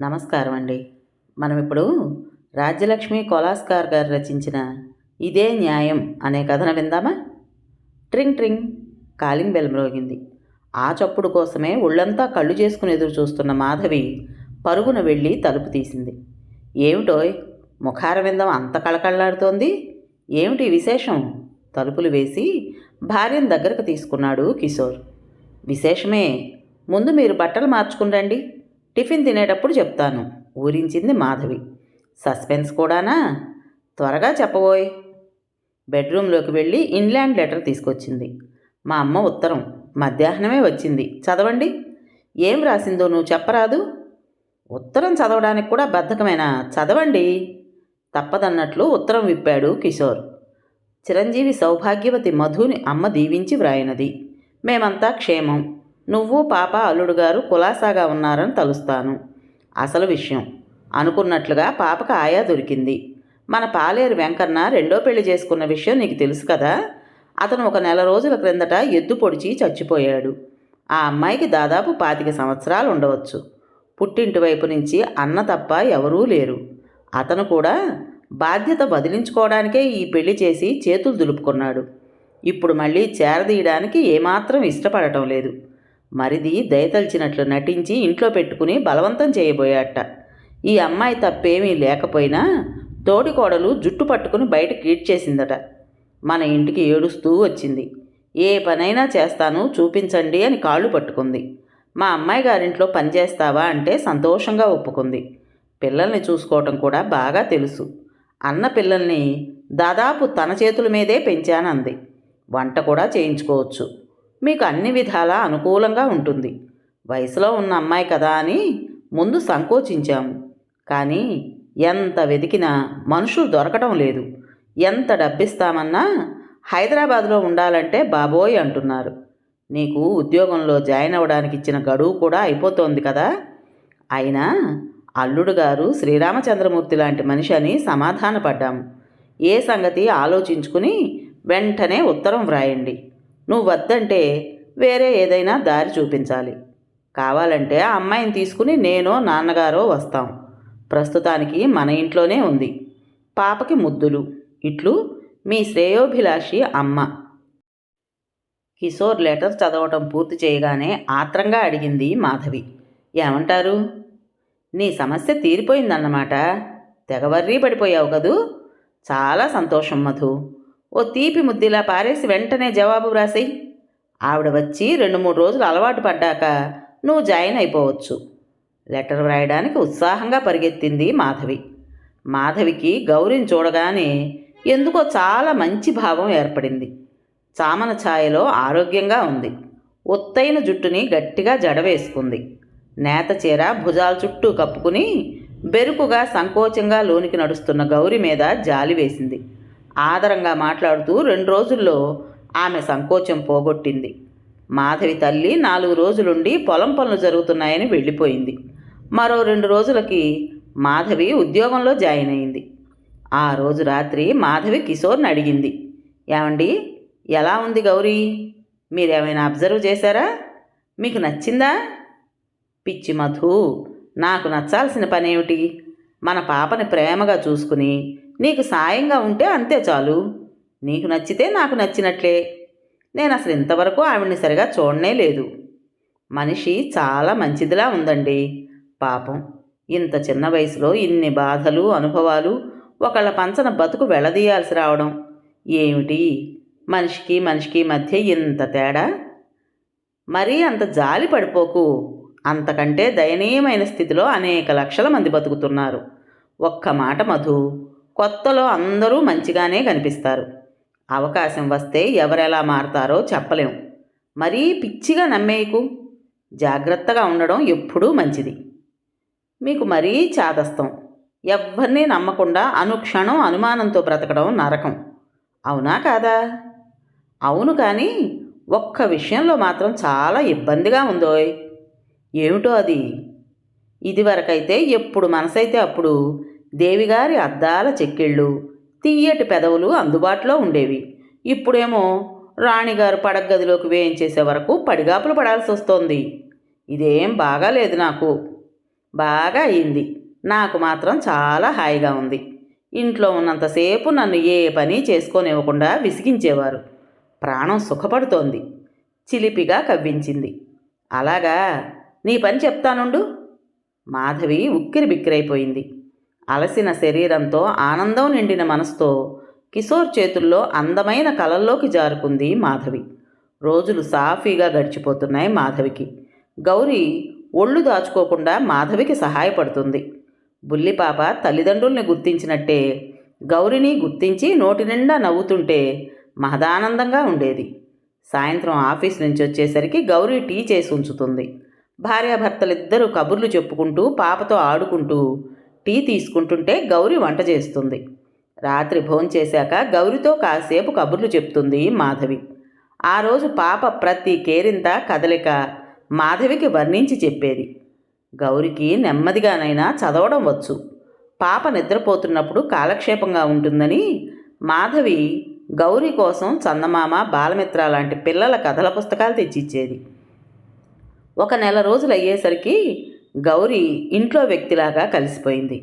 నమస్కారం అండి. మనం ఇప్పుడు రాజ్యలక్ష్మి కొలాస్కార్ గారు రచించిన ఇదే న్యాయం అనే కథను విందామా? ట్రింగ్ ట్రింగ్ కాలింగ్ బెల్ మ్రోగింది. ఆ చప్పుడు కోసమే ఒళ్ళంతా కళ్ళు చేసుకుని ఎదురు చూస్తున్న మాధవి పరుగున వెళ్ళి తలుపు తీసింది. ఏమిటోయ్, ముఖారవిందం అంత కళకళలాడుతోంది, ఏమిటి విశేషం? తలుపులు వేసి భార్యను దగ్గరకు తీసుకున్నాడు కిషోర్. విశేషమే, ముందు మీరు బట్టలు మార్చుకుని, టిఫిన్ తినేటప్పుడు చెప్తాను ఊరించింది మాధవి. సస్పెన్స్ కూడానా? త్వరగా చెప్పబోయ్. బెడ్రూమ్లోకి వెళ్ళి ఇన్లాండ్ లెటర్ తీసుకొచ్చింది. మా అమ్మ ఉత్తరం మధ్యాహ్నమే వచ్చింది, చదవండి. ఏం రాసిందో నువ్వు చెప్పరాదు? ఉత్తరం చదవడానికి కూడా బద్ధకమేనా? చదవండి. తప్పదన్నట్లు ఉత్తరం విప్పాడు కిషోర్. చిరంజీవి సౌభాగ్యవతి మధుని అమ్మ దీవించి వ్రాయినది. మేమంతా క్షేమం. నువ్వు పాప అల్లుడు గారు కులాసాగా ఉన్నారని తలుస్తాను. అసలు విషయం అనుకున్నట్లుగా పాపకు ఆయా దొరికింది. మన పాలేరు వెంకన్న రెండో పెళ్లి చేసుకున్న విషయం నీకు తెలుసు కదా. అతను ఒక నెల రోజుల క్రిందట ఎద్దు పొడిచి చచ్చిపోయాడు. ఆ అమ్మాయికి దాదాపు 25 సంవత్సరాలు ఉండవచ్చు. పుట్టింటి వైపు నుంచి అన్న తప్ప ఎవరూ లేరు. అతను కూడా బాధ్యత వదిలించుకోవడానికే ఈ పెళ్లి చేసి చేతులు దులుపుకున్నాడు. ఇప్పుడు మళ్ళీ చేరదీయడానికి ఏమాత్రం ఇష్టపడటం లేదు. మరిది దయతలిచినట్లు నటించి ఇంట్లో పెట్టుకుని బలవంతం చేయబోయాట. ఈ అమ్మాయి తప్పేమీ లేకపోయినా తోడికోడలు జుట్టు పట్టుకుని బయటకు ఈడ్చేసిందట. మన ఇంటికి ఏడుస్తూ వచ్చింది. ఏ పనైనా చేస్తాను, చూపించండి అని కాళ్ళు పట్టుకుంది. మా అమ్మాయి గారింట్లో పనిచేస్తావా అంటే సంతోషంగా ఒప్పుకుంది. పిల్లల్ని చూసుకోవటం కూడా బాగా తెలుసు. అన్న పిల్లల్ని దాదాపు తన చేతుల మీదే పెంచానంది. వంట కూడా చేయించుకోవచ్చు. మీకు అన్ని విధాలా అనుకూలంగా ఉంటుంది. వయసులో ఉన్న అమ్మాయి కదా అని ముందు సంకోచించాము. కానీ ఎంత వెతికినా మనుషులు దొరకటం లేదు. ఎంత డబ్బిస్తామన్నా హైదరాబాద్లో ఉండాలంటే బాబోయ్ అంటున్నారు. నీకు ఉద్యోగంలో జాయిన్ అవ్వడానికి ఇచ్చిన గడువు కూడా అయిపోతోంది కదా. అయినా అల్లుడు గారు శ్రీరామచంద్రమూర్తి లాంటి మనిషి అని సమాధానపడ్డాము. ఏ సంగతి ఆలోచించుకుని వెంటనే ఉత్తరం వ్రాయండి. నువ్వు వద్దంటే వేరే ఏదైనా దారి చూపించాలి. కావాలంటే ఆ అమ్మాయిని తీసుకుని నేనో నాన్నగారో వస్తాం. ప్రస్తుతానికి మన ఇంట్లోనే ఉంది. పాపకి ముద్దులు. ఇట్లు మీ శ్రేయోభిలాషి అమ్మ. కిషోర్ లెటర్ చదవటం పూర్తి చేయగానే ఆత్రంగా అడిగింది మాధవి. ఏమంటారు? నీ సమస్య తీరిపోయిందన్నమాట. తెగవర్రీ పడిపోయావు కదూ. చాలా సంతోషం మధు. ఓ తీపి ముద్దిలా పారేసి వెంటనే జవాబు వ్రాసేయి. ఆవిడ వచ్చి 2-3 రోజులు అలవాటు పడ్డాక నువ్వు జాయిన్ అయిపోవచ్చు. లెటర్ వ్రాయడానికి ఉత్సాహంగా పరిగెత్తింది మాధవి. మాధవికి గౌరిని చూడగానే ఎందుకో చాలా మంచి భావం ఏర్పడింది. చామన ఛాయలో ఆరోగ్యంగా ఉంది. ఒత్తైన జుట్టుని గట్టిగా జడవేసుకుంది. నేత చీర భుజాల చుట్టూ కప్పుకుని బెరుకుగా సంకోచంగా లోనికి నడుస్తున్న గౌరి మీద జాలి వేసింది. ఆదరంగా మాట్లాడుతూ 2 రోజుల్లో ఆమె సంకోచం పోగొట్టింది. మాధవి తల్లి 4 రోజులుండి పొలం పనులు జరుగుతున్నాయని వెళ్ళిపోయింది. మరో 2 రోజులకి మాధవి ఉద్యోగంలో జాయిన్ అయింది. ఆ రోజు రాత్రి మాధవి కిషోర్ని అడిగింది, ఏమండి, ఎలా ఉంది గౌరీ? మీరేమైనా అబ్జర్వ్ చేశారా? మీకు నచ్చిందా? పిచ్చి మధు, నాకు నచ్చాల్సిన పనేమిటి? మన పాపని ప్రేమగా చూసుకుని నీకు సాయంగా ఉంటే అంతే చాలు. నీకు నచ్చితే నాకు నచ్చినట్లే. నేను అసలు ఇంతవరకు ఆవిడ్ని సరిగా చూడనే లేదు. మనిషి చాలా మంచిదిలా ఉందండి. పాపం, ఇంత చిన్న వయసులో ఇన్ని బాధలు అనుభవాలు ఒకళ్ళ పంచన బతుకు వెళ్లదీయాల్సి రావడం ఏమిటి? మనిషికి మనిషికి మధ్య ఇంత తేడా? మరీ అంత జాలి పడిపోకు. అంతకంటే దయనీయమైన స్థితిలో అనేక లక్షల మంది బతుకుతున్నారు. ఒక్క మాట మధు, కొత్తలో అందరూ మంచిగానే కనిపిస్తారు. అవకాశం వస్తే ఎవరెలా మారతారో చెప్పలేం. మరీ పిచ్చిగా నమ్మేయకు. జాగ్రత్తగా ఉండడం ఎప్పుడూ మంచిది. మీకు మరీ చాదస్తం. ఎవ్వరినీ నమ్మకుండా అనుక్షణం అనుమానంతో బ్రతకడం నరకం. అవునా కాదా? అవును, కానీ ఒక్క విషయంలో మాత్రం చాలా ఇబ్బందిగా ఉందోయ్. ఏమిటో అది? ఇదివరకైతే ఎప్పుడు మనసైతే అప్పుడు దేవిగారి అద్దాల చెక్కిళ్ళు, తీయటి పెదవులు అందుబాటులో ఉండేవి. ఇప్పుడేమో రాణిగారు పడగదిలోకి వేయించేసే వరకు పడిగాపులు పడాల్సి వస్తోంది. ఇదేం బాగాలేదు నాకు. బాగా అయింది. నాకు మాత్రం చాలా హాయిగా ఉంది. ఇంట్లో ఉన్నంతసేపు నన్ను ఏ పని చేసుకోనివ్వకుండా విసిగించేవారు. ప్రాణం సుఖపడుతోంది. చిలిపిగా కవ్వించింది. అలాగా, నీ పని చెప్తానుండు. మాధవి ఉక్కిరి బిక్కిరైపోయింది. అలసిన శరీరంతో ఆనందం నిండిన మనసుతో కిషోర్ చేతుల్లో అందమైన కలల్లోకి జారుకుంది మాధవి. రోజులు సాఫీగా గడిచిపోతున్నాయి మాధవికి. గౌరీ ఒళ్ళు దాచుకోకుండా మాధవికి సహాయపడుతుంది. బుల్లిపాప తల్లిదండ్రుల్ని గుర్తించినట్టే గౌరిని గుర్తించి నోటి నిండా నవ్వుతుంటే మహదానందంగా ఉండేది. సాయంత్రం ఆఫీస్ నుంచి వచ్చేసరికి గౌరీ టీ చేసి ఉంచుతుంది. భార్యాభర్తలిద్దరూ కబుర్లు చెప్పుకుంటూ పాపతో ఆడుకుంటూ టీ తీసుకుంటుంటే గౌరీ వంట చేస్తుంది. రాత్రి భోంచేశాక గౌరితో కాసేపు కబుర్లు చెప్తుంది మాధవి. ఆ రోజు పాప ప్రతి కేరింత కదలిక మాధవికి వర్ణించి చెప్పేది. గౌరికి నెమ్మదిగానైనా చదవడం వచ్చు. పాప నిద్రపోతున్నప్పుడు కాలక్షేపంగా ఉంటుందని మాధవి గౌరీ కోసం చందమామ, బాలమిత్ర లాంటి పిల్లల కథల పుస్తకాలు తెచ్చిచ్చేది. ఒక నెల రోజులు అయ్యేసరికి గౌరీ ఇంట్లో వ్యక్తిలాగా కలిసిపోయింది.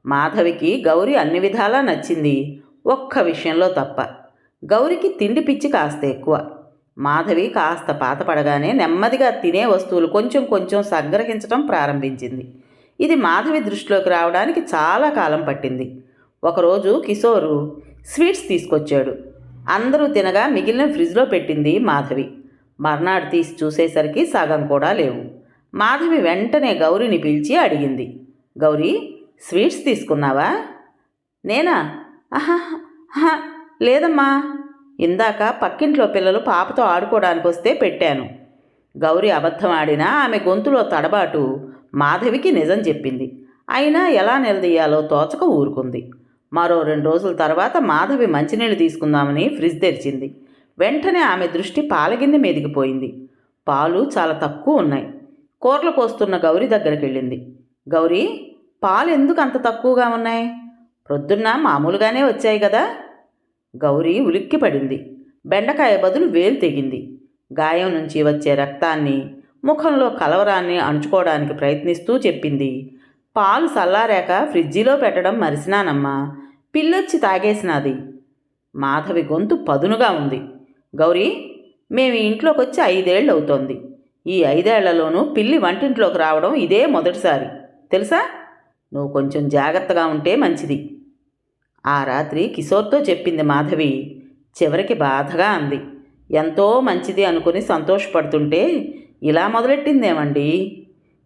మాధవికి గౌరీ అన్ని విధాలా నచ్చింది, ఒక్క విషయంలో తప్ప. గౌరికి తిండి పిచ్చి కాస్త ఎక్కువ. మాధవి కాస్త పాతపడగానే నెమ్మదిగా తినే వస్తువులు కొంచెం కొంచెం సంగ్రహించడం ప్రారంభించింది. ఇది మాధవి దృష్టిలోకి రావడానికి చాలా కాలం పట్టింది. ఒకరోజు కిషోరు స్వీట్స్ తీసుకొచ్చాడు. అందరూ తినగా మిగిలిన ఫ్రిడ్జ్లో పెట్టింది మాధవి. మర్నాడు తీసి చూసేసరికి సగం కూడా లేవు. మాధవి వెంటనే గౌరీని పిలిచి అడిగింది, గౌరీ, స్వీట్స్ తీసుకున్నావా? నేనా? ఆహా, లేదమ్మా. ఇందాక పక్కింట్లో పిల్లలు పాపతో ఆడుకోవడానికి వస్తే పెట్టాను. గౌరీ అబద్ధం ఆడినా ఆమె గొంతులో తడబాటు మాధవికి నిజం చెప్పింది. అయినా ఎలా నిలదీయాలో తోచక ఊరుకుంది. మరో 2 రోజుల తర్వాత మాధవి మంచినీళ్ళు తీసుకుందామని ఫ్రిడ్జ్ తెరిచింది. వెంటనే ఆమె దృష్టి పాలగిన్నె మీదికి పోయింది. పాలు చాలా తక్కువ ఉన్నాయి. కూరలు కోస్తున్న గౌరీ దగ్గరికి వెళ్ళింది. గౌరీ, పాలు ఎందుకు అంత తక్కువగా ఉన్నాయి? ప్రొద్దున్న మామూలుగానే వచ్చాయి కదా. గౌరీ ఉలిక్కి పడింది. బెండకాయ బదులు వేలు తెగింది. గాయం నుంచి వచ్చే రక్తాన్ని, ముఖంలో కలవరాన్ని అణుచుకోవడానికి ప్రయత్నిస్తూ చెప్పింది, పాలు చల్లారాక ఫ్రిడ్జిలో పెట్టడం మరిసినానమ్మా. పిల్లొచ్చి తాగేసినది. మాధవి గొంతు పదునుగా ఉంది. గౌరీ, మేము ఇంట్లోకి వచ్చి 5 ఏళ్ళు అవుతోంది. ఈ 5 ఏళ్లలోనూ పిల్లి వంటింట్లోకి రావడం ఇదే మొదటిసారి. తెలుసా? నువ్వు కొంచెం జాగ్రత్తగా ఉంటే మంచిది. ఆ రాత్రి కిషోర్తో చెప్పింది మాధవి. చివరికి బాధగా అంది. ఎంతో మంచిది అనుకుని సంతోషపడుతుంటే ఇలా మొదలెట్టిందేమండి.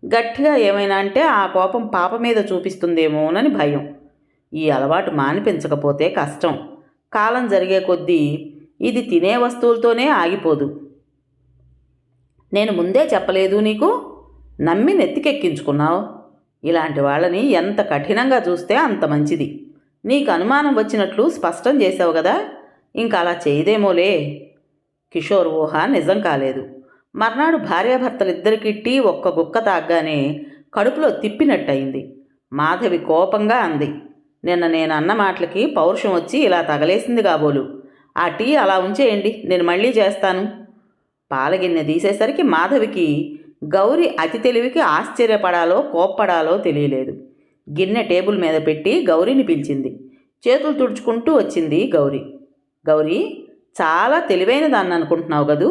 గట్టిగా ఏమైనా అంటే ఆ కోపం పాప మీద చూపిస్తుందేమోనని భయం. ఈ అలవాటు మానిపించకపోతే కష్టం. కాలం జరిగే కొద్దీ ఇది తినే వస్తువులతోనే ఆగిపోదు. నేను ముందే చెప్పలేదు నీకు? నమ్మి నెత్తికెక్కించుకున్నావు. ఇలాంటి వాళ్ళని ఎంత కఠినంగా చూస్తే అంత మంచిది. నీకు అనుమానం వచ్చినట్లు స్పష్టం చేసావు కదా, ఇంకా అలా చేయదేమోలే. కిషోర్ ఊహ నిజం కాలేదు. మర్నాడు భార్యాభర్తలిద్దరికీ టీ ఒక్క గుక్క తాగ్గానే కడుపులో తిప్పినట్టయింది. మాధవి కోపంగా అంది, నిన్న నేను అన్న మాటలకి పౌరుషం వచ్చి ఇలా తగలేసింది కాబోలు. ఆ టీ అలా ఉంచేయండి, నేను మళ్ళీ చేస్తాను. పాలగిన్నె తీసేసరికి మాధవికి గౌరీ అతి తెలివికి ఆశ్చర్యపడాలో కోప్పడాలో తెలియలేదు. గిన్నె టేబుల్ మీద పెట్టి గౌరీని పిలిచింది. చేతులు తుడుచుకుంటూ వచ్చింది గౌరీ. గౌరీ, చాలా తెలివైన దాన్ని అనుకుంటున్నావు కదూ.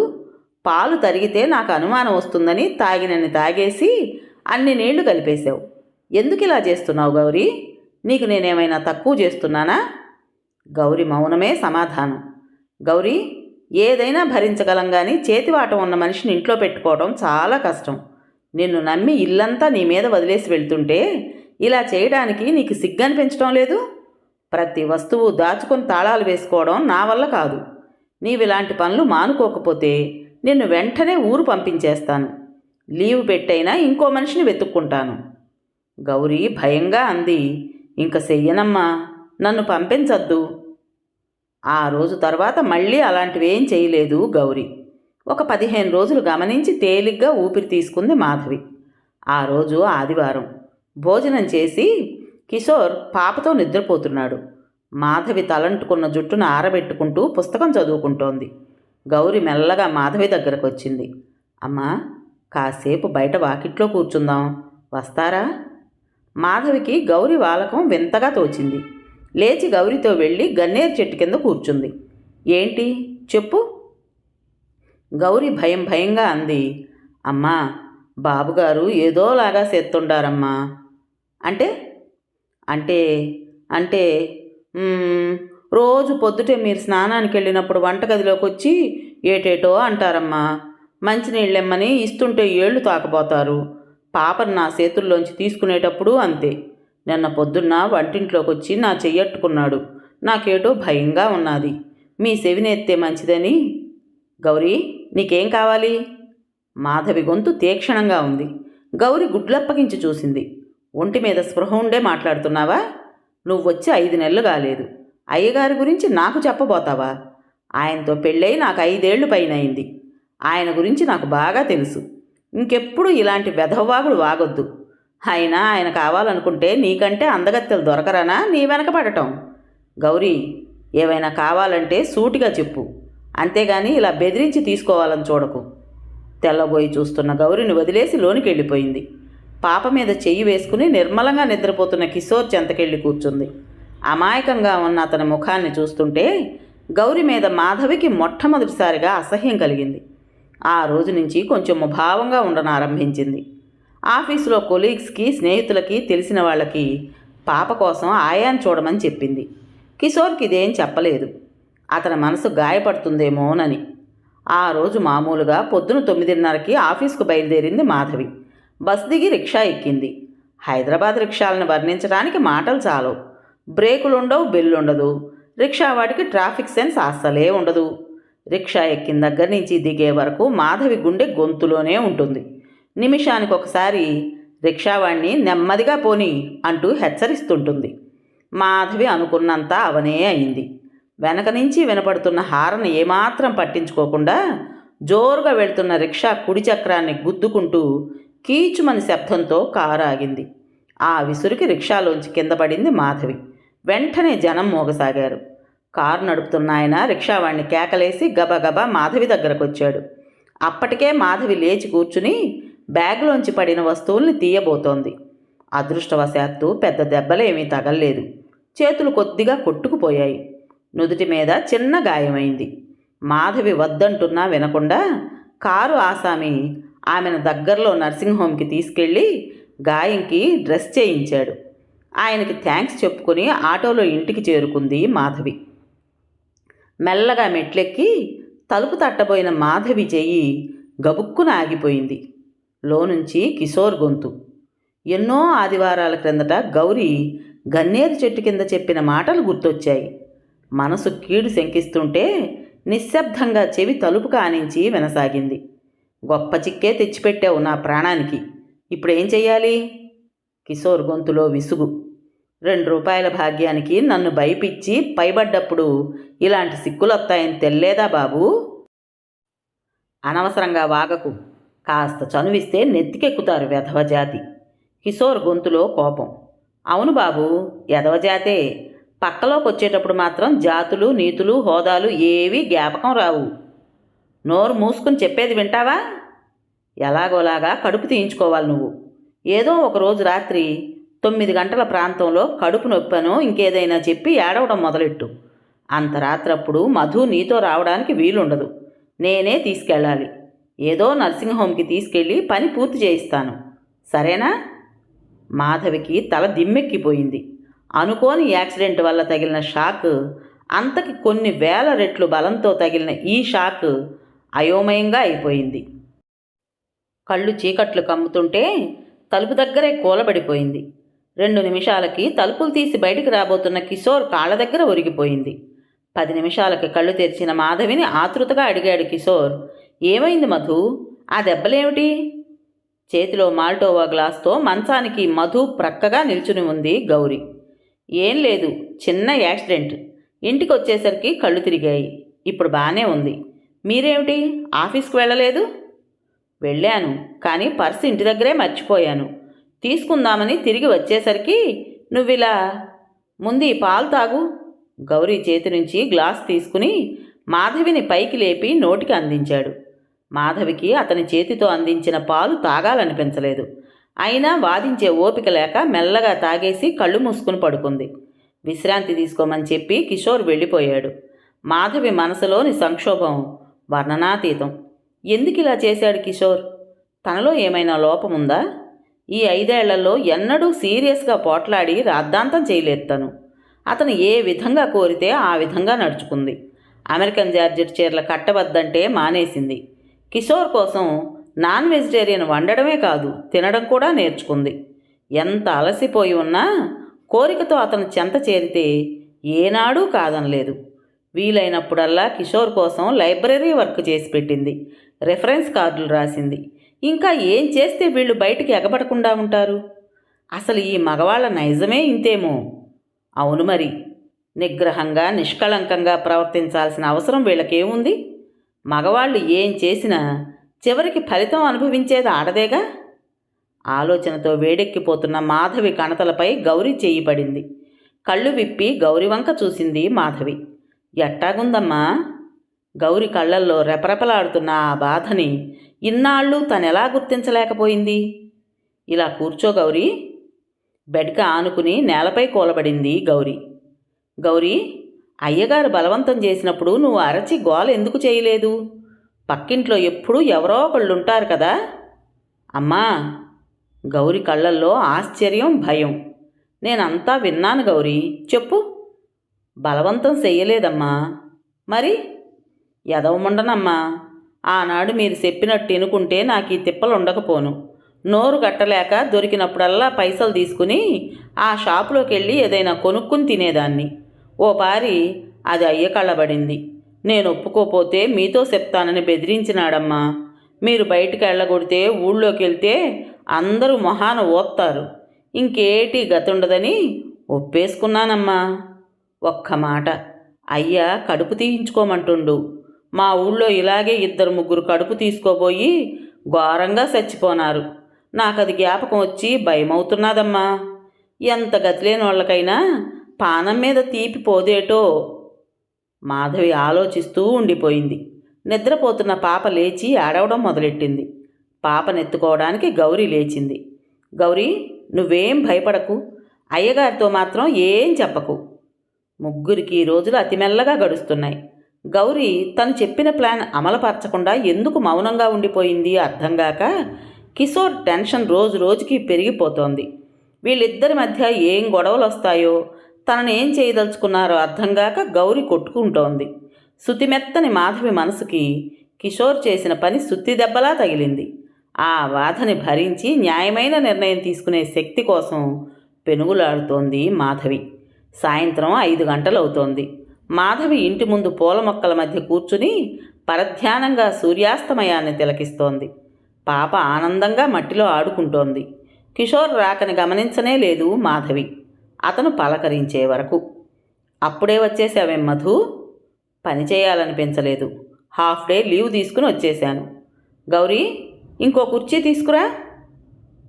పాలు తరిగితే నాకు అనుమానం వస్తుందని తాగినన్ని తాగేసి అన్ని నీళ్లు కలిపేశావు. ఎందుకు ఇలా చేస్తున్నావు గౌరీ? నీకు నేనేమైనా తక్కువ చేస్తున్నానా? గౌరీ మౌనమే సమాధానం. గౌరీ, ఏదైనా భరించగలం కానీ చేతివాటం ఉన్న మనిషిని ఇంట్లో పెట్టుకోవడం చాలా కష్టం. నిన్ను నమ్మి ఇల్లంతా నీ మీద వదిలేసి వెళ్తుంటే ఇలా చేయడానికి నీకు సిగ్గనిపించడం లేదు? ప్రతి వస్తువు దాచుకొని తాళాలు వేసుకోవడం నా వల్ల కాదు. నీవిలాంటి పనులు మానుకోకపోతే నిన్ను వెంటనే ఊరు పంపించేస్తాను. లీవ్ పెట్టైనా ఇంకో మనిషిని వెతుక్కుంటాను. గౌరీ భయంగా అంది, ఇంక చెయ్యనమ్మా, నన్ను పంపించద్దు. ఆ రోజు తర్వాత మళ్ళీ అలాంటివేం చేయలేదు గౌరీ. ఒక 15 రోజులు గమనించి తేలిగ్గా ఊపిరి తీసుకుంది మాధవి. ఆ రోజు ఆదివారం. భోజనం చేసి కిషోర్ పాపతో నిద్రపోతున్నాడు. మాధవి తలంటుకున్న జుట్టును ఆరబెట్టుకుంటూ పుస్తకం చదువుకుంటోంది. గౌరీ మెల్లగా మాధవి దగ్గరకు వచ్చింది. అమ్మా, కాసేపు బయట వాకిట్లో కూర్చుందాం, వస్తారా? మాధవికి గౌరి వాలకం వింతగా తోచింది. లేచి గౌరితో వెళ్ళి గన్నేరు చెట్టు కింద కూర్చుంది. ఏంటి చెప్పు? గౌరి భయం భయంగా అంది. అమ్మా, బాబుగారు ఏదోలాగా సెత్తుండారమ్మా. అంటే అంటే అంటే రోజు పొద్దుటే మీరు స్నానానికి వెళ్ళినప్పుడు వంటగదిలోకి వచ్చి ఏటేటో అంటారమ్మా. మంచినీళ్ళెమ్మని ఇస్తుంటే ఏళ్ళు తాకపోతారు. పాపను నా చేతుల్లోంచి తీసుకునేటప్పుడు అంతే. నిన్న పొద్దున్న వంటింట్లోకి వచ్చి నా చెయ్యట్టుకున్నాడు. నాకేటో భయంగా ఉన్నది. మీ సెవినెత్తే మంచిదని. గౌరీ, నీకేం కావాలి? మాధవి గొంతు తీక్షణంగా ఉంది. గౌరి గుడ్లప్పగించి చూసింది. ఒంటి మీద స్పృహ ఉండే మాట్లాడుతున్నావా? నువ్వొచ్చి 5 నెలలు కాలేదు. అయ్యగారి గురించి నాకు చెప్పబోతావా? ఆయనతో పెళ్ళై నాకు 5 ఏళ్లు పైన అయింది. ఆయన గురించి నాకు బాగా తెలుసు. ఇంకెప్పుడు ఇలాంటి వెధవాగుడు వాగొద్దు. అయినా ఆయన కావాలనుకుంటే నీకంటే అందగత్తెలు దొరకరానా నీ వెనక పడటం? గౌరీ, ఏవైనా కావాలంటే సూటిగా చెప్పు. అంతేగాని ఇలా బెదిరించి తీసుకోవాలని చూడకు. తెల్లబోయి చూస్తున్న గౌరిని వదిలేసి లోనికి వెళ్ళిపోయింది. పాప మీద చెయ్యి వేసుకుని నిర్మలంగా నిద్రపోతున్న కిషోర్ చెంతకెళ్ళి కూర్చుంది. అమాయకంగా ఉన్న అతని ముఖాన్ని చూస్తుంటే గౌరి మీద మాధవికి మొట్టమొదటిసారిగా అసహ్యం కలిగింది. ఆ రోజు నుంచి కొంచెం ముభావంగా ఉండనారంభించింది. ఆఫీసులో కొలీగ్స్కి, స్నేహితులకి, తెలిసిన వాళ్ళకి పాప కోసం ఆయాన్ని చూడమని చెప్పింది. కిషోర్కి ఇదేం చెప్పలేదు. అతని మనసు గాయపడుతుందేమోనని. ఆ రోజు మామూలుగా పొద్దున 9:30కి ఆఫీసుకు బయలుదేరింది మాధవి. బస్ దిగి రిక్షా ఎక్కింది. హైదరాబాద్ రిక్షాలను వర్ణించడానికి మాటలు చాలవు. బ్రేకులుండవు, బెల్లుండదు. రిక్షా వాటికి ట్రాఫిక్ సెన్స్ అస్సలే ఉండదు. రిక్షా ఎక్కిన దగ్గర నుంచి దిగే వరకు మాధవి గుండె గొంతులోనే ఉంటుంది. నిమిషానికి ఒకసారి రిక్షావాణ్ణి నెమ్మదిగా పోని అంటూ హెచ్చరిస్తుంటుంది. మాధవి అనుకున్నంత అవనే అయింది. వెనక నుంచి వినపడుతున్న హారను ఏమాత్రం పట్టించుకోకుండా జోరుగా వెళ్తున్న రిక్షా కుడి చక్రాన్ని గుద్దుకుంటూ కీచుమని శబ్దంతో కారు ఆగింది. ఆ విసురుకి రిక్షాలోంచి కింద పడింది మాధవి. వెంటనే జనం మోగసాగారు. కారు నడుపుతున్న ఆయన రిక్షావాణ్ణి కేకలేసి గబగబా మాధవి దగ్గరకు వచ్చాడు. అప్పటికే మాధవి లేచి కూర్చుని బ్యాగ్లోంచి పడిన వస్తువుల్ని తీయబోతోంది. అదృష్టవశాత్తు పెద్ద దెబ్బలేమీ తగల్లేదు. చేతులు కొద్దిగా కొట్టుకుపోయాయి. నుదుటి మీద చిన్న గాయమైంది. మాధవి వద్దంటున్నా వినకుండా కారు ఆసామి ఆమెను దగ్గరలో నర్సింగ్ హోమ్కి తీసుకెళ్ళి గాయంకి డ్రెస్ చేయించాడు. ఆయనకి థ్యాంక్స్ చెప్పుకుని ఆటోలో ఇంటికి చేరుకుంది మాధవి. మెల్లగా మెట్లెక్కి తలుపు తట్టబోయిన మాధవి చెయ్యి గబుక్కున ఆగిపోయింది. లోనుంచి కిషోర్ గొంతు. ఎన్నో ఆదివారాల క్రిందట గౌరి గన్నేరు చెట్టు కింద చెప్పిన మాటలు గుర్తొచ్చాయి. మనసు కీడు శంకిస్తుంటే నిశ్శబ్దంగా చెవి తలుపు కానించి వినసాగింది. గొప్ప చిక్కే తెచ్చిపెట్టావు నా ప్రాణానికి. ఇప్పుడేం చెయ్యాలి? కిషోర్ గొంతులో విసుగు. 2 రూపాయల భాగ్యానికి నన్ను భయపిచ్చి పైబడ్డప్పుడు ఇలాంటి సిక్కులొత్తాయని తెల్లేదా బాబూ? అనవసరంగా వాగకు. కాస్త చనువిస్తే నెత్తికెక్కుతారు వెధవజాతి. కిషోర్ గొంతులో కోపం. అవును బాబు, ఎదవజాతే. పక్కలోకి వచ్చేటప్పుడు మాత్రం జాతులు, నీతులు, హోదాలు ఏవీ జ్ఞాపకం రావు. నోరు మూసుకుని చెప్పేది వింటావా? ఎలాగోలాగా కడుపు తీయించుకోవాలి నువ్వు. ఏదో ఒకరోజు రాత్రి 9 గంటల ప్రాంతంలో కడుపు నొప్పనో ఇంకేదైనా చెప్పి ఏడవడం మొదలెట్టు. అంత రాత్రప్పుడు మధు నీతో రావడానికి వీలుండదు. నేనే తీసుకెళ్ళాలి. ఏదో నర్సింగ్ హోమ్కి తీసుకెళ్ళి పని పూర్తి చేయిస్తాను. సరేనా? మాధవికి తల దిమ్మెక్కిపోయింది. అనుకోని యాక్సిడెంట్ వల్ల తగిలిన షాక్ అంతకి కొన్ని వేల రెట్లు బలంతో తగిలిన ఈ షాక్ అయోమయంగా అయిపోయింది. కళ్ళు చీకట్లు కమ్ముతుంటే తలుపు దగ్గరే కూలబడిపోయింది. 2 నిమిషాలకి తలుపులు తీసి బయటికి రాబోతున్న కిషోర్ కాళ్ళ దగ్గర ఒరిగిపోయింది. 10 నిమిషాలకి కళ్ళు తెరిచిన మాధవిని ఆతృతగా అడిగాడు కిషోర్. ఏమైంది మధు? ఆ దెబ్బలేమిటి? చేతిలో మాల్టోవా గ్లాస్తో మంచానికి మధు ప్రక్కగా నిల్చుని ఉంది గౌరి. ఏం లేదు, చిన్న యాక్సిడెంట్. ఇంటికి వచ్చేసరికి కళ్ళు తిరిగాయి. ఇప్పుడు బాగానే ఉంది. మీరేమిటి ఆఫీస్కి వెళ్ళలేదు? వెళ్ళాను, కానీ పర్సు ఇంటి దగ్గరే మర్చిపోయాను. తీసుకుందామని తిరిగి వచ్చేసరికి నువ్విలా. ముందు ఈ పాలు తాగు. గౌరీ చేతి నుంచి గ్లాస్ తీసుకుని మాధవిని పైకి లేపి నోటికి అందించాడు. మాధవికి అతని చేతితో అందించిన పాలు తాగాలనిపించలేదు. అయినా వాదించే ఓపిక లేక మెల్లగా తాగేసి కళ్ళు మూసుకుని పడుకుంది. విశ్రాంతి తీసుకోమని చెప్పి కిషోర్ వెళ్ళిపోయాడు. మాధవి మనసులోని సంక్షోభం వర్ణనాతీతం. ఎందుకిలా చేశాడు కిషోర్? తనలో ఏమైనా లోపముందా? ఈ 5 ఏళ్లలో ఎన్నడూ సీరియస్గా పోట్లాడి రాద్ధాంతం చేయలేదు తను. అతను ఏ విధంగా కోరితే ఆ విధంగా నడుచుకుంది. అమెరికన్ జార్జెట్ చీరలు కట్టవద్దంటే మానేసింది. కిషోర్ కోసం నాన్ వెజిటేరియన్ వండడమే కాదు, తినడం కూడా నేర్చుకుంది. ఎంత అలసిపోయి ఉన్నా కోరికతో అతను చెంత చేరితే ఏనాడూ కాదనలేదు. వీలైనప్పుడల్లా కిషోర్ కోసం లైబ్రరీ వర్క్ చేసి పెట్టింది. రెఫరెన్స్ కార్డులు రాసింది. ఇంకా ఏం చేస్తే వీళ్ళు బయటికి ఎగబడకుండా ఉంటారు? అసలు ఈ మగవాళ్ళ నైజమే ఇంతేమో. అవును మరి, నిగ్రహంగా నిష్కళంకంగా ప్రవర్తించాల్సిన అవసరం వీళ్ళకేముంది? మగవాళ్ళు ఏం చేసినా చివరికి ఫలితం అనుభవించేది ఆడదేగా. ఆలోచనతో వేడెక్కిపోతున్న మాధవి కణతలపై గౌరీ చెయ్యి పడింది. కళ్ళు విప్పి గౌరి వంక చూసింది మాధవి. ఎట్టాగుందమ్మా? గౌరి కళ్ళల్లో రెపరెపలాడుతున్న ఆ బాధని ఇన్నాళ్ళు తనెలా గుర్తించలేకపోయింది? ఇలా కూర్చో గౌరీ. బెడ్కి ఆనుకుని నేలపై కూలబడింది గౌరీ. గౌరీ, అయ్యగారు బలవంతం చేసినప్పుడు నువ్వు అరచి గోల ఎందుకు చేయలేదు? పక్కింట్లో ఎప్పుడూ ఎవరో ఒకళ్ళుంటారు కదా. అమ్మా. గౌరి కళ్ళల్లో ఆశ్చర్యం, భయం. నేనంతా విన్నాను గౌరీ, చెప్పు. బలవంతం చెయ్యలేదమ్మా. మరి? ఎదవముండనమ్మా. ఆనాడు మీరు చెప్పినట్టు ఎనుకుంటే నాకు ఈ తిప్పలు ఉండకపోను. నోరు కట్టలేక దొరికినప్పుడల్లా పైసలు తీసుకుని ఆ షాపులోకి వెళ్ళి ఏదైనా కొనుక్కుని తినేదాన్ని. ఓ పారి అది అయ్య కళ్ళబడింది. నేను ఒప్పుకోపోతే మీతో చెప్తానని బెదిరించినాడమ్మా. మీరు బయటికి వెళ్ళగొడితే ఊళ్ళోకి వెళ్తే అందరూ మొహాన ఓత్తారు, ఇంకేటి గతుండదని ఒప్పేసుకున్నానమ్మా. ఒక్క మాట, అయ్య కడుపు తీయించుకోమంటుండు. మా ఊళ్ళో ఇలాగే 2-3 కడుపు తీసుకోబోయి ఘోరంగా చచ్చిపోనారు. నాకది జ్ఞాపకం వచ్చి భయమవుతున్నదమ్మా. ఎంత గతిలేని వాళ్ళకైనా పానం మీద తీపి పోదేటో. మాధవి ఆలోచిస్తూ ఉండిపోయింది. నిద్రపోతున్న పాప లేచి ఆడవడం మొదలెట్టింది. పాపనెత్తుకోవడానికి గౌరీ లేచింది. గౌరీ, నువ్వేం భయపడకు. అయ్యగారితో మాత్రం ఏం చెప్పకు. ముగ్గురికి రోజులు అతి మెల్లగా గడుస్తున్నాయి. గౌరీ తను చెప్పిన ప్లాన్ అమలుపరచకుండా ఎందుకు మౌనంగా ఉండిపోయింది అర్థంగాక కిషోర్ టెన్షన్ రోజు రోజుకి పెరిగిపోతోంది. వీళ్ళిద్దరి మధ్య ఏం గొడవలు వస్తాయో, తనని ఏం చేయదలుచుకున్నారో అర్థంగాక గౌరీ కొట్టుకుంటోంది. శుతిమెత్తని మాధవి మనసుకి కిషోర్ చేసిన పని సుత్తి దెబ్బలా తగిలింది. ఆ బాధని భరించి న్యాయమైన నిర్ణయం తీసుకునే శక్తి కోసం పెనుగులాడుతోంది మాధవి. సాయంత్రం 5 గంటలవుతోంది. మాధవి ఇంటి ముందు పూల మొక్కల మధ్య కూర్చుని పరధ్యానంగా సూర్యాస్తమయాన్ని తిలకిస్తోంది. పాప ఆనందంగా మట్టిలో ఆడుకుంటోంది. కిషోర్ రాకని గమనించనే లేదు మాధవి, అతను పలకరించే వరకు. అప్పుడే వచ్చేసావేం మధు? పని చేయాలనిపించలేదు. హాఫ్ డే లీవ్ తీసుకుని వచ్చేశాను. గౌరీ, ఇంకో కుర్చీ తీసుకురా.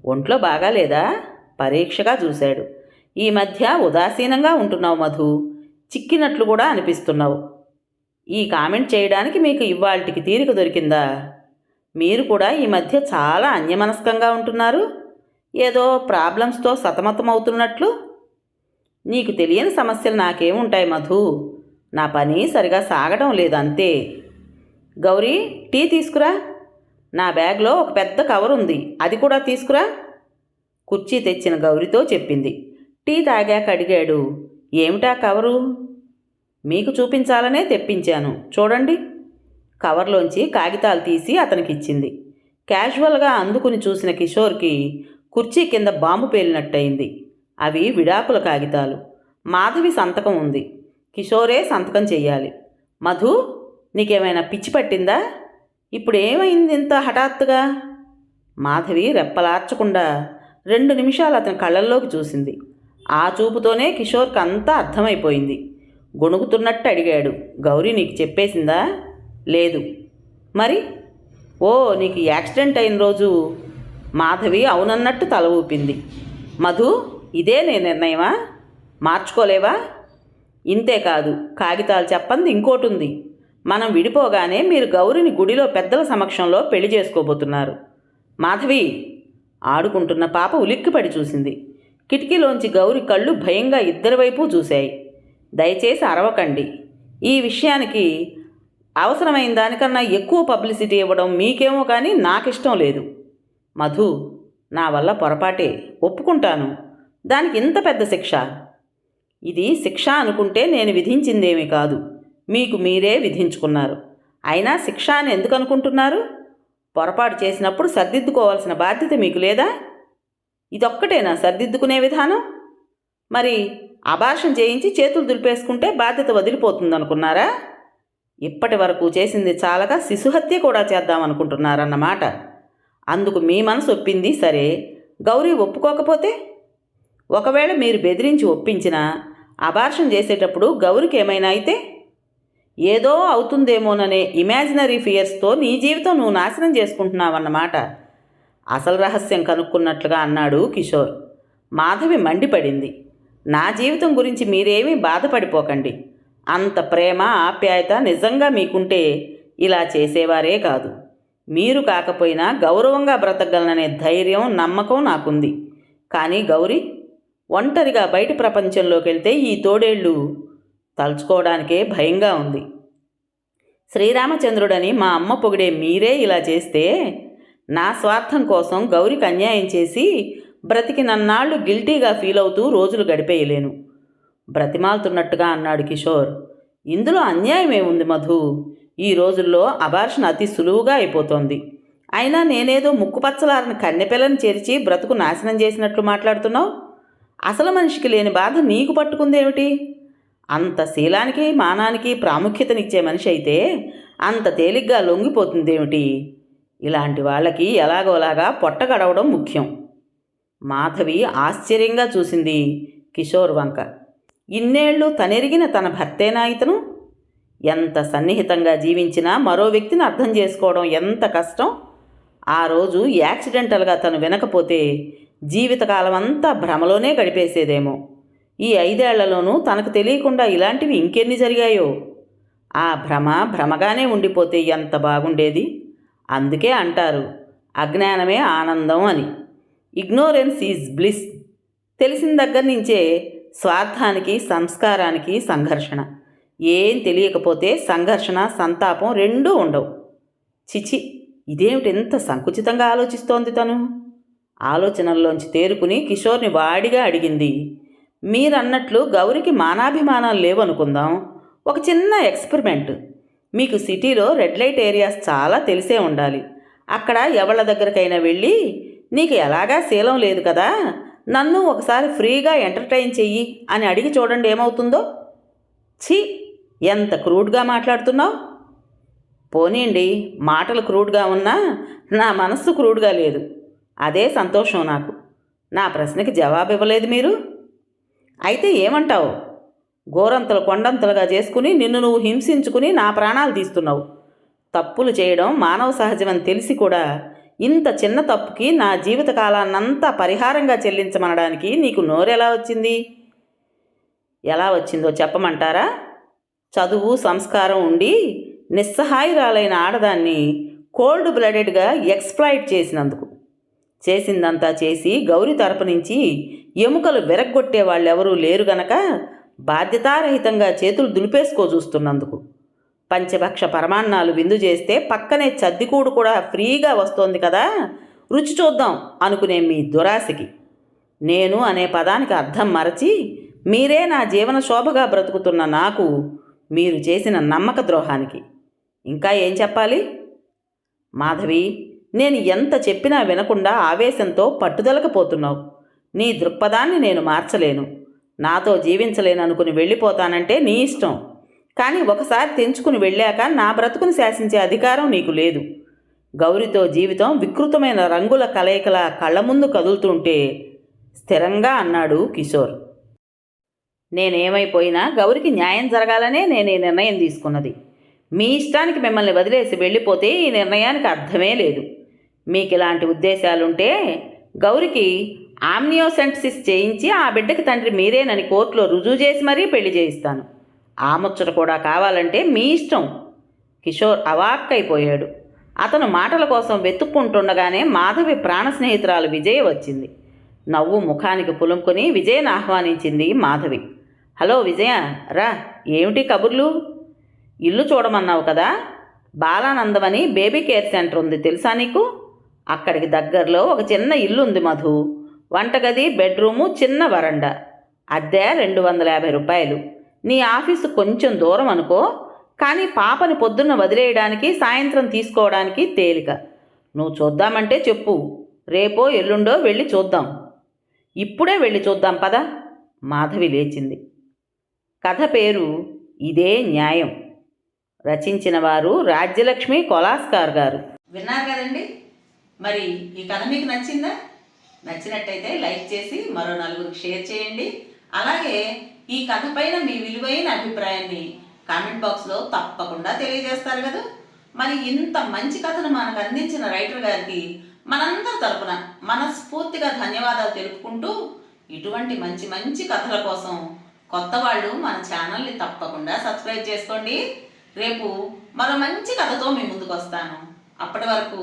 ఒంట్లో బాగాలేదా? పరీక్షగా చూశాడు. ఈ మధ్య ఉదాసీనంగా ఉంటున్నావు మధు, చిక్కినట్లు కూడా అనిపిస్తున్నావు. ఈ కామెంట్ చేయడానికి మీకు ఇవాల్టికి తీరిక దొరికిందా? మీరు కూడా ఈ మధ్య చాలా అన్యమనస్కంగా ఉంటున్నారు. ఏదో ప్రాబ్లమ్స్తో సతమతమవుతున్నట్లు. నీకు తెలియని సమస్యలు నాకేముంటాయి మధు? నా పని సరిగా సాగడం లేదంతే. గౌరీ, టీ తీసుకురా. నా బ్యాగ్లో ఒక పెద్ద కవర్ ఉంది, అది కూడా తీసుకురా. కుర్చీ తెచ్చిన గౌరితో చెప్పింది. టీ తాగాక అడిగాడు, ఏమిటా కవరు? మీకు చూపించాలనే తెప్పించాను, చూడండి. కవర్లోంచి కాగితాలు తీసి అతనికిచ్చింది. క్యాజువల్గా అందుకుని చూసిన కిషోర్కి కుర్చీ కింద బాంబు పేలినట్టయింది. అవి విడాకుల కాగితాలు. మాధవి సంతకం ఉంది. కిషోరే సంతకం చెయ్యాలి. మధు, నీకేమైనా పిచ్చి పట్టిందా? ఇప్పుడు ఏమైంది ఇంత హఠాత్తుగా? మాధవి రెప్పలార్చకుండా 2 నిమిషాలు అతని కళ్ళల్లోకి చూసింది. ఆ చూపుతోనే కిషోర్కి అంతా అర్థమైపోయింది. గొణుగుతున్నట్టు అడిగాడు, గౌరీ నీకు చెప్పేసిందా? లేదు. మరి? ఓ, నీకు యాక్సిడెంట్ అయిన రోజు. మాధవి అవునన్నట్టు తల ఊపింది. మధు, ఇదే నీ నిర్ణయమా? మార్చుకోలేవా? ఇంతేకాదు, కాగితాలు చెప్పంది ఇంకోటి ఉంది. మనం విడిపోగానే మీరు గౌరిని గుడిలో పెద్దల సమక్షంలో పెళ్లి చేసుకోబోతున్నారు. మాధవి, ఆడుకుంటున్న పాప ఉలిక్కిపడి చూసింది. కిటికీలోంచి గౌరి కళ్ళు భయంగా ఇద్దరి వైపు చూశాయి. దయచేసి అరవకండి. ఈ విషయానికి అవసరమైన దానికన్నా ఎక్కువ పబ్లిసిటీ ఇవ్వడం మీకేమో కానీ నాకిష్టం లేదు. మధు, నా వల్ల పొరపాటే, ఒప్పుకుంటాను. దానికి ఇంత పెద్ద శిక్ష? ఇది శిక్ష అనుకుంటే నేను విధించిందేమీ కాదు, మీకు మీరే విధించుకున్నారు. అయినా శిక్ష అని ఎందుకు అనుకుంటున్నారు? పొరపాటు చేసినప్పుడు సర్దిద్దుకోవాల్సిన బాధ్యత మీకు లేదా? ఇదొక్కటేనా సర్దిద్దుకునే విధానం? మరి అబార్షన్ చేయించి చేతులు దులిపేసుకుంటే బాధ్యత వదిలిపోతుందనుకున్నారా? ఇప్పటి వరకు చేసింది చాలక శిశుహత్య కూడా చేద్దామనుకుంటున్నారన్నమాట. అందుకు మీ మనసు ఒప్పింది సరే, గౌరీ ఒప్పుకోకపోతే? ఒకవేళ మీరు బెదిరించి ఒప్పించినా అబార్షన్ చేసేటప్పుడు గౌరికి ఏమైనా అయితే ఏదో అవుతుందేమోననే ఇమాజినరీ ఫియర్స్తో నీ జీవితం నువ్వు నాశనం చేసుకుంటున్నావన్నమాట. అసలు రహస్యం కనుక్కున్నట్లుగా అన్నాడు కిషోర్. మాధవి మండిపడింది. నా జీవితం గురించి మీరేమీ బాధపడిపోకండి. అంత ప్రేమ ఆప్యాయత నిజంగా మీకుంటే ఇలా చేసేవారే కాదు. మీరు కాకపోయినా గౌరవంగా బ్రతకగలననే ధైర్యం నమ్మకం నాకుంది. కానీ గౌరీ ఒంటరిగా బయటి ప్రపంచంలోకి వెళ్తే ఈ తోడేళ్ళు తలుచుకోవడానికే భయంగా ఉంది. శ్రీరామచంద్రుడని మా అమ్మ పొగిడే మీరే ఇలా చేస్తే నా స్వార్థం కోసం గౌరికి అన్యాయం చేసి బ్రతికినన్నాళ్ళు గిల్టీగా ఫీల్ అవుతూ రోజులు గడిపేయలేను. బ్రతిమాలుతున్నట్టుగా అన్నాడు కిషోర్. ఇందులో అన్యాయం ఏముంది మధు? ఈ రోజుల్లో అబార్షన్ అతి సులువుగా అయిపోతోంది. అయినా నేనేదో ముక్కుపచ్చలారిన కన్నెపిల్లని చేర్చి బ్రతుకు నాశనం చేసినట్లు మాట్లాడుతున్నావు. అసలు మనిషికి లేని బాధ నీకు పట్టుకుందేమిటి? అంత శీలానికి మానానికి ప్రాముఖ్యతనిచ్చే మనిషి అయితే అంత తేలిగ్గా లొంగిపోతుందేమిటి? ఇలాంటి వాళ్ళకి ఎలాగోలాగా పొట్ట గడవడం ముఖ్యం. మాధవి ఆశ్చర్యంగా చూసింది కిషోర్ వంక. ఇన్నేళ్లు తనెరిగిన తన భర్తేనా ఇతను? ఎంత సన్నిహితంగా జీవించినా మరో వ్యక్తిని అర్థం చేసుకోవడం ఎంత కష్టం. ఆ రోజు యాక్సిడెంటల్గా తను వినకపోతే జీవితకాలం అంతా భ్రమలోనే గడిపేసేదేమో. ఈ 5 ఏళ్లలోనూ తనకు తెలియకుండా ఇలాంటివి ఇంకెన్ని జరిగాయో. ఆ భ్రమగానే ఉండిపోతే ఎంత బాగుండేది. అందుకే అంటారు అజ్ఞానమే ఆనందం అని. Ignorance is bliss. తెలిసిన దగ్గర నుంచే స్వార్థానికి సంస్కారానికి సంఘర్షణ. ఏం తెలియకపోతే సంఘర్షణ సంతాపం రెండూ ఉండవు. చిచి, ఇదేమిటి ఎంత సంకుచితంగా ఆలోచిస్తోంది తను? ఆలోచనల్లోంచి తేరుకుని కిషోర్ని వాడిగా అడిగింది. మీరన్నట్లు గౌరికి మానాభిమానాలు లేవనుకుందాం. ఒక చిన్న ఎక్స్పెరిమెంట్. మీకు సిటీలో రెడ్ లైట్ ఏరియాస్ చాలా తెలిసే ఉండాలి. అక్కడ ఎవళ్ళ దగ్గరకైనా వెళ్ళి నీకు ఎలాగా శీలం లేదు కదా, నన్ను ఒకసారి ఫ్రీగా ఎంటర్టైన్ చెయ్యి అని అడిగి చూడండి ఏమవుతుందో. ఛీ, ఎంత క్రూడ్గా మాట్లాడుతున్నావు. పోనీండి, మాటలు క్రూడ్గా ఉన్నా నా మనస్సు క్రూడ్గా లేదు. అదే సంతోషం నాకు. నా ప్రశ్నకి జవాబు ఇవ్వలేదు మీరు. అయితే ఏమంటావు? గోరంతలు కొండంతలుగా చేసుకుని నిన్ను నువ్వు హింసించుకుని నా ప్రాణాలు తీస్తున్నావు. తప్పులు చేయడం మానవ సహజమని తెలిసి కూడా ఇంత చిన్న తప్పుకి నా జీవితకాలాన్నంతా పరిహారంగా చెల్లించమనడానికి నీకు నోరెలా వచ్చింది? ఎలా వచ్చిందో చెప్పమంటారా? చదువు సంస్కారం ఉండి నిస్సహాయురాలైన ఆడదాన్ని కోల్డ్ బ్లడెడ్గా ఎక్స్‌ప్లాయిట్ చేసినందుకు. చేసిందంతా చేసి గౌరి తరపు నుంచి ఎముకలు విరగ్గొట్టే వాళ్ళెవరూ లేరు గనక బాధ్యతారహితంగా చేతులు దులిపేసుకో చూస్తున్నందుకు. పంచభక్ష పరమాన్నాలు విందు చేస్తే పక్కనే చద్దికూడు కూడా ఫ్రీగా వస్తోంది కదా, రుచి చూద్దాం అనుకునే మీ దురాశకి. నేను అనే పదానికి అర్థం మరచి మీరే నా జీవన శోభగా బ్రతుకుతున్న నాకు మీరు చేసిన నమ్మక ద్రోహానికి ఇంకా ఏం చెప్పాలి? మాధవి, నేను ఎంత చెప్పినా వినకుండా ఆవేశంతో పట్టుదలకపోతున్నావు. నీ దృక్పథాన్ని నేను మార్చలేను. నాతో జీవించలేననుకుని వెళ్ళిపోతానంటే నీ ఇష్టం. కానీ ఒకసారి తెంచుకుని వెళ్ళాక నా బ్రతుకుని శాసించే అధికారం నీకు లేదు. గౌరితో జీవితం వికృతమైన రంగుల కలయికలా కళ్ళ ముందు కదులుతుంటే స్థిరంగా అన్నాడు కిషోర్. నేనేమైపోయినా గౌరికి న్యాయం జరగాలనే నేను ఈ నిర్ణయం తీసుకున్నది. మీ ఇష్టానికి మిమ్మల్ని వదిలేసి వెళ్ళిపోతే ఈ నిర్ణయానికి అర్థమే లేదు. మీకు ఇలాంటి ఉద్దేశాలుంటే గౌరికి ఆమ్నియోసెంటసిస్ చేయించి ఆ బిడ్డకి తండ్రి మీరేనని కోర్టులో రుజువు చేసి మరీ పెళ్లి చేయిస్తాను. ఆ ముచ్చట కూడా కావాలంటే మీ ఇష్టం. కిషోర్ అవాక్కైపోయాడు. అతను మాటల కోసం వెతుక్కుంటుండగానే మాధవి ప్రాణ స్నేహితురాలు విజయ వచ్చింది. నవ్వు ముఖానికి పులుముకొని విజయను ఆహ్వానించింది మాధవి. హలో విజయ, రా. ఏమిటి కబుర్లు? ఇల్లు చూడమన్నావు కదా, బాలానందం అని బేబీ కేర్ సెంటర్ ఉంది, తెలుసా నీకు? అక్కడికి దగ్గరలో ఒక చిన్న ఇల్లు ఉంది మధు. వంటగది, బెడ్రూము, చిన్న వరండా. అద్దె 250 రూపాయలు. నీ ఆఫీసు కొంచెం దూరం అనుకో, కానీ పాపని పొద్దున్న వదిలేయడానికి, సాయంత్రం తీసుకోవడానికి తేలిక. నువ్వు చూద్దామంటే చెప్పు, రేపో ఎల్లుండో వెళ్ళి చూద్దాం. ఇప్పుడే వెళ్ళి చూద్దాం పద. మాధవి లేచింది. కథ పేరు ఇదే న్యాయం. రచించిన వారు రాజ్యలక్ష్మి కొలాస్కార్ గారు. విన్నారు కదండి. మరి ఈ కథ మీకు నచ్చిందా? నచ్చినట్టయితే లైక్ చేసి మరో నలుగురికి షేర్ చేయండి. అలాగే ఈ కథ పైన మీ విలువైన అభిప్రాయాన్ని కామెంట్ బాక్స్లో తప్పకుండా తెలియజేస్తారు కదా. మరి ఇంత మంచి కథను మనకు అందించిన రైటర్ గారికి మనందరి తరపున మనస్ఫూర్తిగా ధన్యవాదాలు తెలుపుకుంటూ, ఇటువంటి మంచి మంచి కథల కోసం కొత్త వాళ్ళు మన ఛానల్ని తప్పకుండా సబ్స్క్రైబ్ చేసుకోండి. రేపు మరో మంచి కథతో మీ ముందుకు వస్తాను. అప్పటి వరకు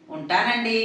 ఉంటానండి.